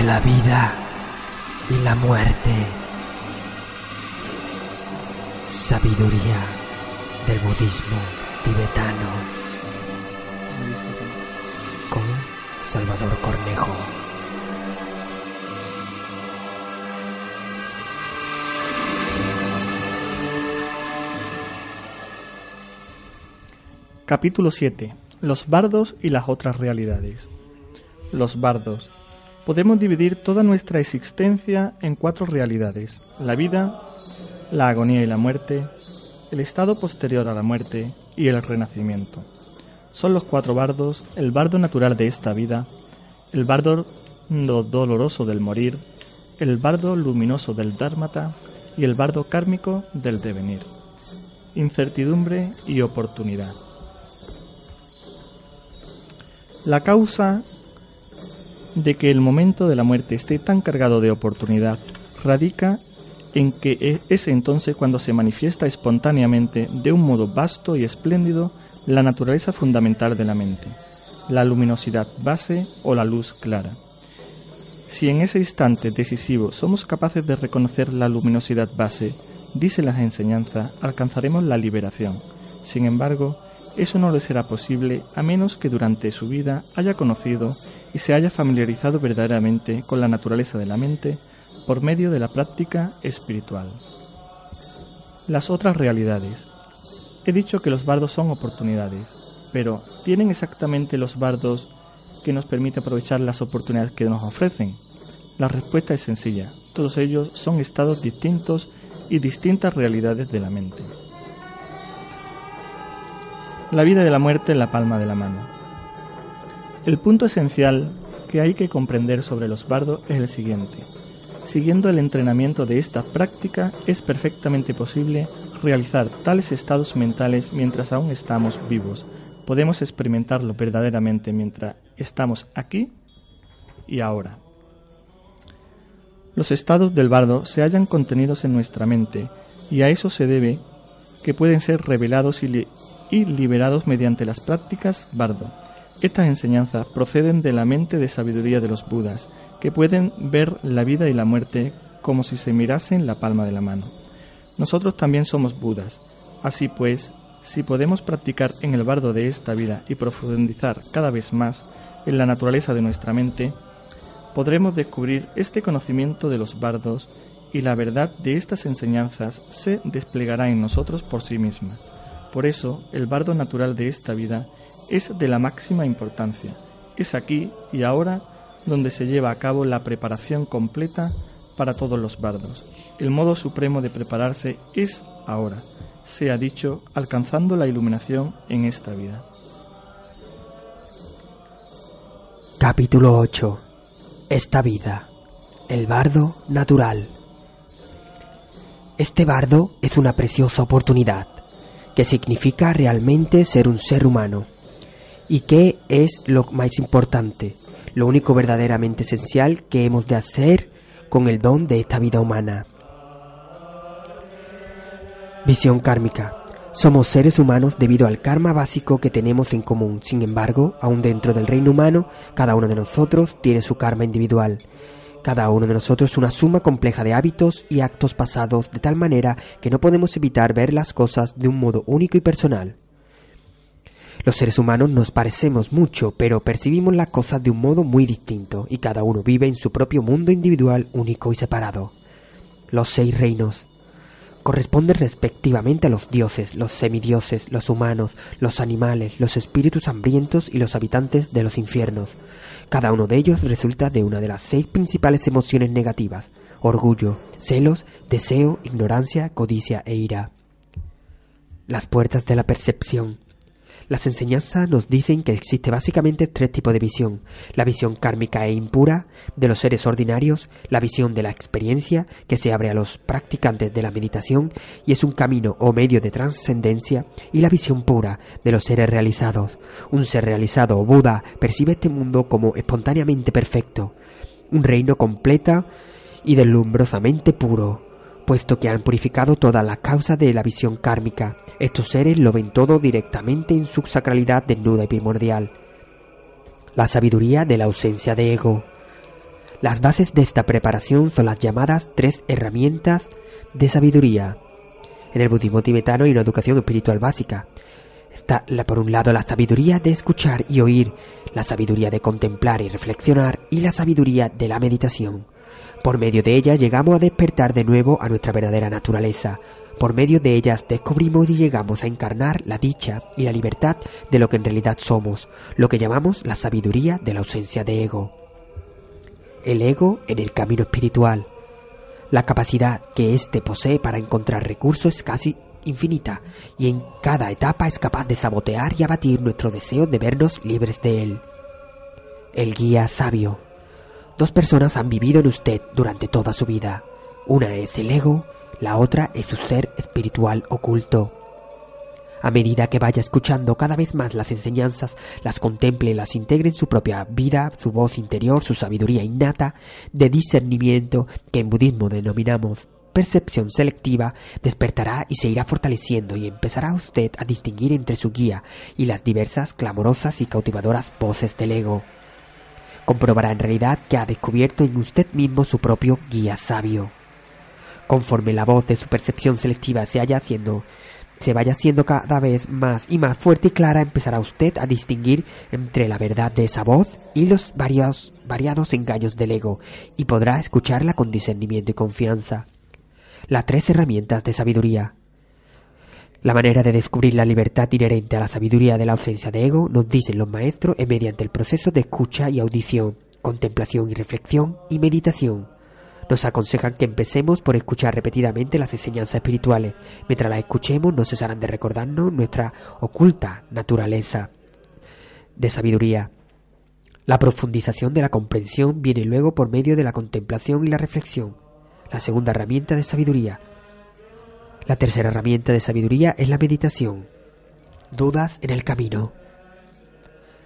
de la vida y la muerte. Sabiduría del budismo tibetano. Con Salvador Cornejo. Capítulo 7. Los bardos y las otras realidades. Los bardos. Podemos dividir toda nuestra existencia en 4 realidades: la vida, la agonía y la muerte, el estado posterior a la muerte y el renacimiento. Son los 4 bardos: el bardo natural de esta vida, el bardo doloroso del morir, el bardo luminoso del dharmata y el bardo kármico del devenir. Incertidumbre y oportunidad. La causa de que el momento de la muerte esté tan cargado de oportunidad radica en que es entonces cuando se manifiesta espontáneamente, de un modo vasto y espléndido, la naturaleza fundamental de la mente, la luminosidad base o la luz clara. Si en ese instante decisivo somos capaces de reconocer la luminosidad base, dice la enseñanza, alcanzaremos la liberación. Sin embargo, eso no le será posible a menos que durante su vida haya conocido y se haya familiarizado verdaderamente con la naturaleza de la mente por medio de la práctica espiritual. Las otras realidades. He dicho que los bardos son oportunidades, pero ¿tienen exactamente los bardos que nos permite aprovechar las oportunidades que nos ofrecen? La respuesta es sencilla. Todos ellos son estados distintos y distintas realidades de la mente. La vida y la muerte en la palma de la mano. El punto esencial que hay que comprender sobre los bardos es el siguiente. Siguiendo el entrenamiento de esta práctica, es perfectamente posible realizar tales estados mentales mientras aún estamos vivos. Podemos experimentarlo verdaderamente mientras estamos aquí y ahora. Los estados del bardo se hallan contenidos en nuestra mente, y a eso se debe que pueden ser revelados y liberados mediante las prácticas bardo. Estas enseñanzas proceden de la mente de sabiduría de los Budas, que pueden ver la vida y la muerte como si se mirasen la palma de la mano. Nosotros también somos Budas. Así pues, si podemos practicar en el bardo de esta vida y profundizar cada vez más en la naturaleza de nuestra mente, podremos descubrir este conocimiento de los bardos, y la verdad de estas enseñanzas se desplegará en nosotros por sí misma. Por eso, el bardo natural de esta vida es de la máxima importancia. Es aquí y ahora donde se lleva a cabo la preparación completa para todos los bardos. El modo supremo de prepararse es ahora, se ha dicho, alcanzando la iluminación en esta vida. Capítulo 8. Esta vida. El bardo natural. Este bardo es una preciosa oportunidad, que significa realmente ser un ser humano. ¿Y qué es lo más importante? Lo único verdaderamente esencial que hemos de hacer con el don de esta vida humana. Visión kármica. Somos seres humanos debido al karma básico que tenemos en común. Sin embargo, aún dentro del reino humano, cada uno de nosotros tiene su karma individual. Cada uno de nosotros es una suma compleja de hábitos y actos pasados, de tal manera que no podemos evitar ver las cosas de un modo único y personal. Los seres humanos nos parecemos mucho, pero percibimos las cosas de un modo muy distinto, y cada uno vive en su propio mundo individual, único y separado. Los 6 reinos corresponden respectivamente a los dioses, los semidioses, los humanos, los animales, los espíritus hambrientos y los habitantes de los infiernos. Cada uno de ellos resulta de una de las 6 principales emociones negativas: orgullo, celos, deseo, ignorancia, codicia e ira. Las puertas de la percepción. Las enseñanzas nos dicen que existe básicamente 3 tipos de visión: la visión kármica e impura de los seres ordinarios, la visión de la experiencia que se abre a los practicantes de la meditación y es un camino o medio de trascendencia, y la visión pura de los seres realizados. Un ser realizado o Buda percibe este mundo como espontáneamente perfecto, un reino completa y deslumbrosamente puro, puesto que han purificado todas las causas de la visión kármica. Estos seres lo ven todo directamente en su sacralidad desnuda y primordial. La sabiduría de la ausencia de ego. Las bases de esta preparación son las llamadas 3 herramientas de sabiduría. En el budismo tibetano hay una educación espiritual básica. Está por un lado la sabiduría de escuchar y oír, la sabiduría de contemplar y reflexionar y la sabiduría de la meditación. Por medio de ella llegamos a despertar de nuevo a nuestra verdadera naturaleza. Por medio de ellas descubrimos y llegamos a encarnar la dicha y la libertad de lo que en realidad somos, lo que llamamos la sabiduría de la ausencia de ego. El ego en el camino espiritual. La capacidad que éste posee para encontrar recursos es casi infinita, y en cada etapa es capaz de sabotear y abatir nuestro deseo de vernos libres de él. El guía sabio. 2 personas han vivido en usted durante toda su vida. Una es el ego, la otra es su ser espiritual oculto. A medida que vaya escuchando cada vez más las enseñanzas, las contemple y las integre en su propia vida, su voz interior, su sabiduría innata de discernimiento, que en budismo denominamos percepción selectiva, despertará y se irá fortaleciendo, y empezará usted a distinguir entre su guía y las diversas, clamorosas y cautivadoras voces del ego. Comprobará en realidad que ha descubierto en usted mismo su propio guía sabio. Conforme la voz de su percepción selectiva se vaya haciendo cada vez más y más fuerte y clara, empezará usted a distinguir entre la verdad de esa voz y los variados engaños del ego, y podrá escucharla con discernimiento y confianza. Las 3 herramientas de sabiduría. La manera de descubrir la libertad inherente a la sabiduría de la ausencia de ego, nos dicen los maestros, es mediante el proceso de escucha y audición, contemplación y reflexión y meditación. Nos aconsejan que empecemos por escuchar repetidamente las enseñanzas espirituales. Mientras las escuchemos, no cesarán de recordarnos nuestra oculta naturaleza de sabiduría. La profundización de la comprensión viene luego por medio de la contemplación y la reflexión. La segunda herramienta de sabiduría. La tercera herramienta de sabiduría es la meditación. Dudas en el camino.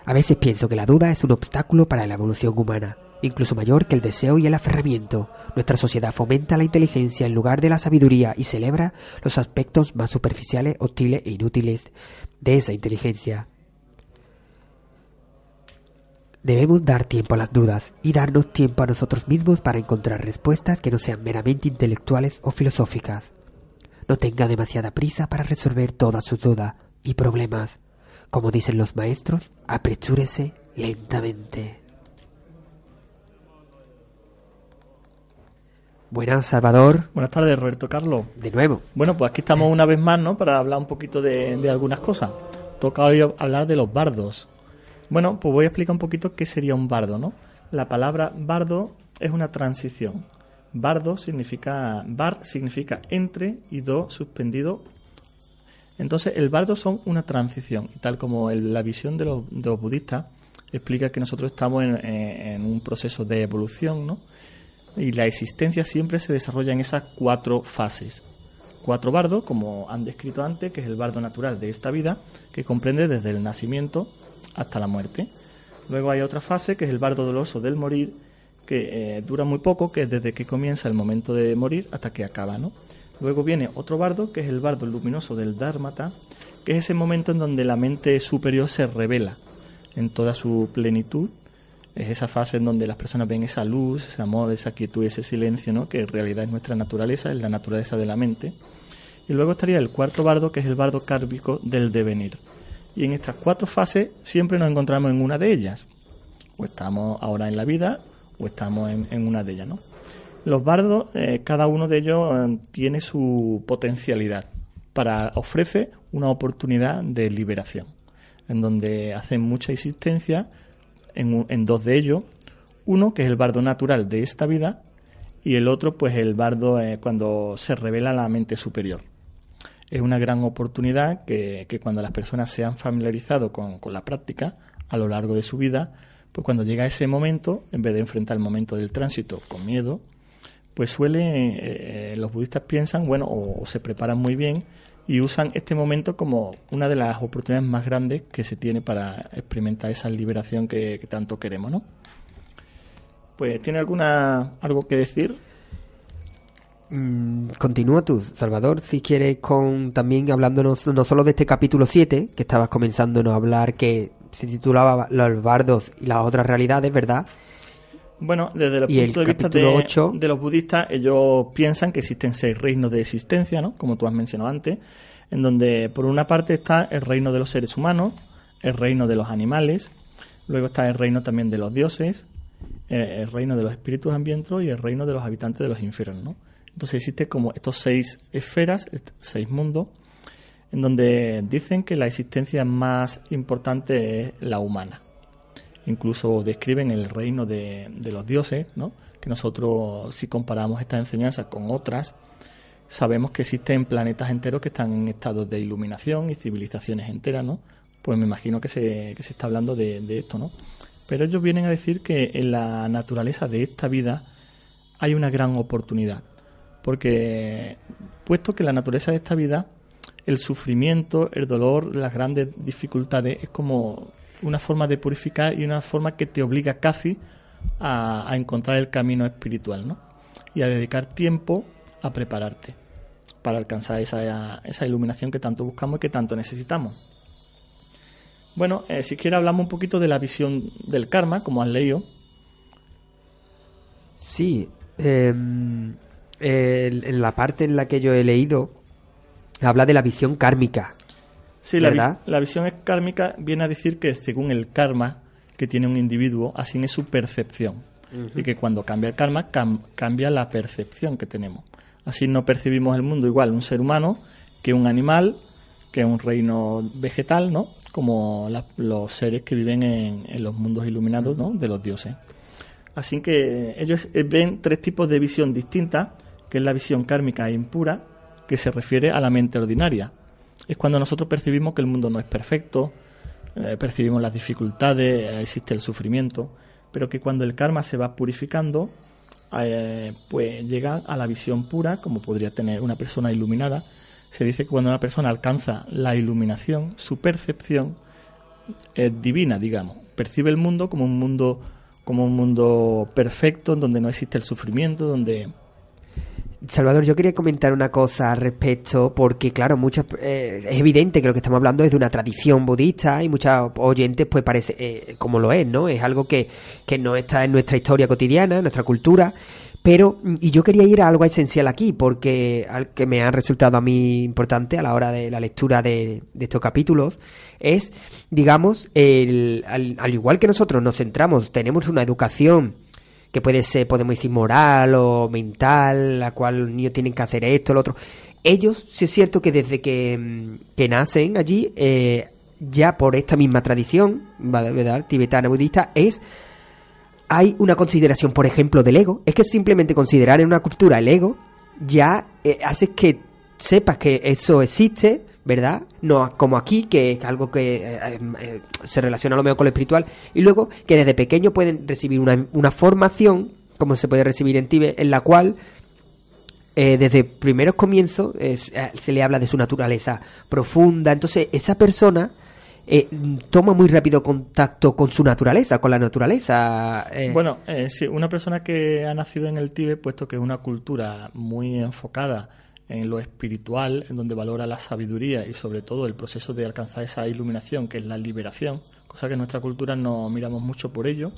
A veces pienso que la duda es un obstáculo para la evolución humana, incluso mayor que el deseo y el aferramiento. Nuestra sociedad fomenta la inteligencia en lugar de la sabiduría y celebra los aspectos más superficiales, hostiles e inútiles de esa inteligencia. Debemos dar tiempo a las dudas y darnos tiempo a nosotros mismos para encontrar respuestas que no sean meramente intelectuales o filosóficas. No tenga demasiada prisa para resolver todas sus dudas y problemas. Como dicen los maestros, apresúrese lentamente. Buenas, Salvador. Buenas tardes, Roberto Carlos. De nuevo. Bueno, pues aquí estamos una vez más, ¿no? Para hablar un poquito de algunas cosas. Toca hoy hablar de los bardos. Bueno, pues voy a explicar un poquito qué sería un bardo, ¿no? La palabra bardo es una transición. Bar significa entre y do suspendido. Entonces, el bardo son una transición. Y tal como la visión de los budistas explica que nosotros estamos en un proceso de evolución, ¿no? Y la existencia siempre se desarrolla en esas 4 fases. 4 bardos, como han descrito antes, que es el bardo natural de esta vida, que comprende desde el nacimiento hasta la muerte. Luego hay otra fase, que es el bardo doloroso del morir, que dura muy poco, que es desde que comienza el momento de morir hasta que acaba, ¿no? Luego viene otro bardo, que es el bardo luminoso del Dharmata, que es ese momento en donde la mente superior se revela en toda su plenitud. Es esa fase en donde las personas ven esa luz, ese amor, esa quietud, ese silencio, ¿no? Que en realidad es nuestra naturaleza, es la naturaleza de la mente. Y luego estaría el cuarto bardo, que es el bardo kármico del devenir. Y en estas 4 fases siempre nos encontramos en una de ellas. O estamos ahora en la vida, o estamos en una de ellas, ¿no? Los bardos, cada uno de ellos tiene su potencialidad, ofrece una oportunidad de liberación, en donde hacen mucha insistencia en 2 de ellos. Uno, que es el bardo natural de esta vida, y el otro, pues el bardo cuando se revela la mente superior. Es una gran oportunidad que cuando las personas se han familiarizado con la práctica a lo largo de su vida, pues cuando llega ese momento, en vez de enfrentar el momento del tránsito con miedo, pues los budistas piensan, bueno, o se preparan muy bien y usan este momento como una de las oportunidades más grandes que se tiene para experimentar esa liberación que tanto queremos, ¿no? Pues, ¿tiene algo que decir? Continúa tú, Salvador, si quieres, también hablándonos no solo de este capítulo 7, que estabas comenzándonos a hablar, que se titulaba Los bardos y las otras realidades, ¿verdad? Bueno, desde el Y punto el de vista capítulo 8. de los budistas, ellos piensan que existen 6 reinos de existencia, ¿no? Como tú has mencionado antes, en donde por una parte está el reino de los seres humanos, el reino de los animales, luego está el reino también de los dioses, el reino de los espíritus hambrientos y el reino de los habitantes de los infiernos, ¿no? Entonces existen como estos 6 esferas, 6 mundos, en donde dicen que la existencia más importante es la humana. Incluso describen el reino de los dioses, ¿no? Que nosotros, si comparamos estas enseñanzas con otras, sabemos que existen planetas enteros que están en estados de iluminación y civilizaciones enteras, ¿no? Pues me imagino que se está hablando de esto, ¿no? Pero ellos vienen a decir que en la naturaleza de esta vida hay una gran oportunidad, porque puesto que en la naturaleza de esta vida el sufrimiento, el dolor, las grandes dificultades es como una forma de purificar y una forma que te obliga casi a encontrar el camino espiritual, ¿no? Y a dedicar tiempo a prepararte para alcanzar esa iluminación que tanto buscamos y que tanto necesitamos. Bueno, si quieres hablamos un poquito de la visión del karma, como has leído. Sí, en la parte en la que yo he leído habla de la visión kármica. Sí, ¿verdad? la visión kármica viene a decir que según el karma que tiene un individuo, así es su percepción. Y que cuando cambia el karma, cambia la percepción que tenemos. Así no percibimos el mundo igual un ser humano que un animal, que un reino vegetal, ¿no? Como los seres que viven en los mundos iluminados, ¿no? De los dioses. Así que ellos ven 3 tipos de visión distintas, que es la visión kármica e impura, que se refiere a la mente ordinaria. Es cuando nosotros percibimos que el mundo no es perfecto, percibimos las dificultades, existe el sufrimiento, pero que cuando el karma se va purificando, pues llega a la visión pura, como podría tener una persona iluminada. Se dice que cuando una persona alcanza la iluminación, su percepción es divina, digamos. Percibe el mundo como un mundo perfecto, en donde no existe el sufrimiento, donde... Salvador, yo quería comentar una cosa al respecto, porque claro, es evidente que lo que estamos hablando es de una tradición budista y muchos oyentes pues parece como lo es, ¿no? Es algo que no está en nuestra historia cotidiana, en nuestra cultura, pero y yo quería ir a algo esencial aquí, porque al que me ha resultado a mí importante a la hora de la lectura de estos capítulos es, digamos, al igual que nosotros nos centramos, tenemos una educación que puede ser, podemos decir, moral o mental, la cual los niños tienen que hacer esto, lo otro. Ellos, sí es cierto que desde que nacen allí, ya por esta misma tradición, ¿verdad?, tibetana budista, hay una consideración, por ejemplo, del ego. Es que simplemente considerar en una cultura el ego ya hace que sepas que eso existe, ¿verdad? No como aquí, que es algo que se relaciona a lo mejor con lo espiritual, y luego que desde pequeño pueden recibir una formación, como se puede recibir en Tíbet, en la cual desde primeros comienzos se le habla de su naturaleza profunda. Entonces esa persona toma muy rápido contacto con su naturaleza, con la naturaleza. Bueno, sí, una persona que ha nacido en el Tíbet, puesto que es una cultura muy enfocada en lo espiritual, en donde valora la sabiduría y sobre todo el proceso de alcanzar esa iluminación, que es la liberación, cosa que en nuestra cultura no miramos mucho por ello,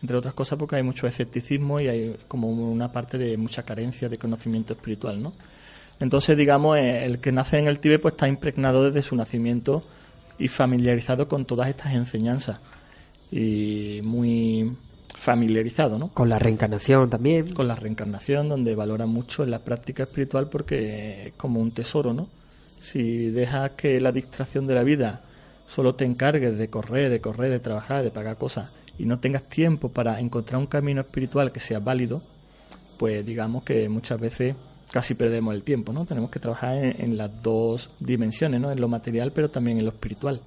entre otras cosas porque hay mucho escepticismo y hay como una parte de mucha carencia de conocimiento espiritual, ¿no? Entonces, digamos, el que nace en el Tíbet pues está impregnado desde su nacimiento y familiarizado con todas estas enseñanzas y muy familiarizado, ¿no? Con la reencarnación también. Con la reencarnación, donde valora mucho en la práctica espiritual porque es como un tesoro, ¿no? Si dejas que la distracción de la vida solo te encargues de correr, de trabajar, de pagar cosas y no tengas tiempo para encontrar un camino espiritual que sea válido, pues digamos que muchas veces casi perdemos el tiempo, ¿no? Tenemos que trabajar en las 2 dimensiones, ¿no? En lo material, pero también en lo espiritual.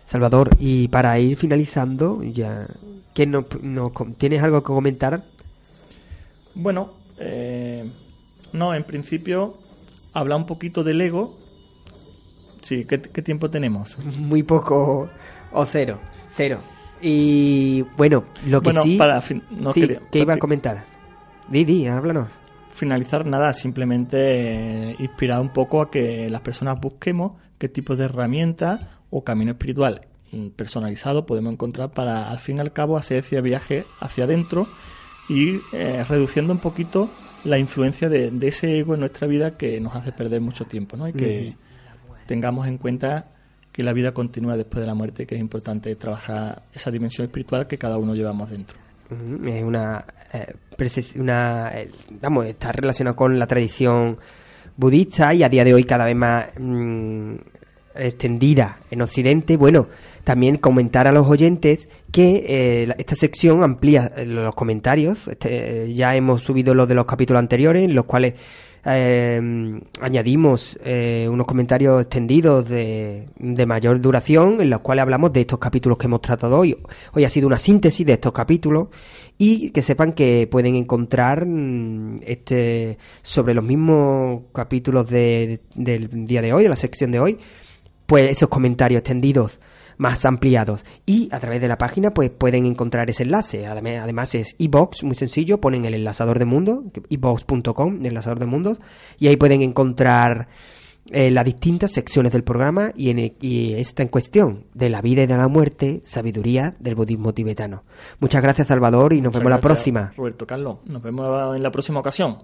Salvador, y para ir finalizando, ya, ¿tienes algo que comentar? Bueno, no, en principio, habla un poquito del ego. Sí, ¿qué tiempo tenemos? Muy poco, o cero. Y bueno, lo que sí... ¿qué iba a comentar? Háblanos. Finalizar nada, simplemente inspirar un poco a que las personas busquemos qué tipo de herramientas o camino espiritual personalizado podemos encontrar para, al fin y al cabo, hacer ese viaje hacia adentro y reduciendo un poquito la influencia de ese ego en nuestra vida que nos hace perder mucho tiempo, ¿no? Y que tengamos en cuenta que la vida continúa después de la muerte, que es importante trabajar esa dimensión espiritual que cada uno llevamos dentro. Es está relacionado con la tradición budista y a día de hoy cada vez más extendida en Occidente. Bueno, también comentar a los oyentes que esta sección amplía los comentarios. Ya hemos subido los de los capítulos anteriores, en los cuales añadimos unos comentarios extendidos de mayor duración, en los cuales hablamos de estos capítulos que hemos tratado hoy. Hoy ha sido una síntesis de estos capítulos, y que sepan que pueden encontrar sobre los mismos capítulos del día de hoy, de la sección de hoy, pues esos comentarios extendidos más ampliados, y a través de la página pues pueden encontrar ese enlace. Además es iVoox, muy sencillo, ponen el enlazador de mundos, iVoox.com, el enlazador de mundos, y ahí pueden encontrar las distintas secciones del programa y esta en cuestión de la vida y de la muerte, sabiduría del budismo tibetano. Muchas gracias, Salvador, y nos vemos la próxima. Roberto Carlos, nos vemos en la próxima ocasión.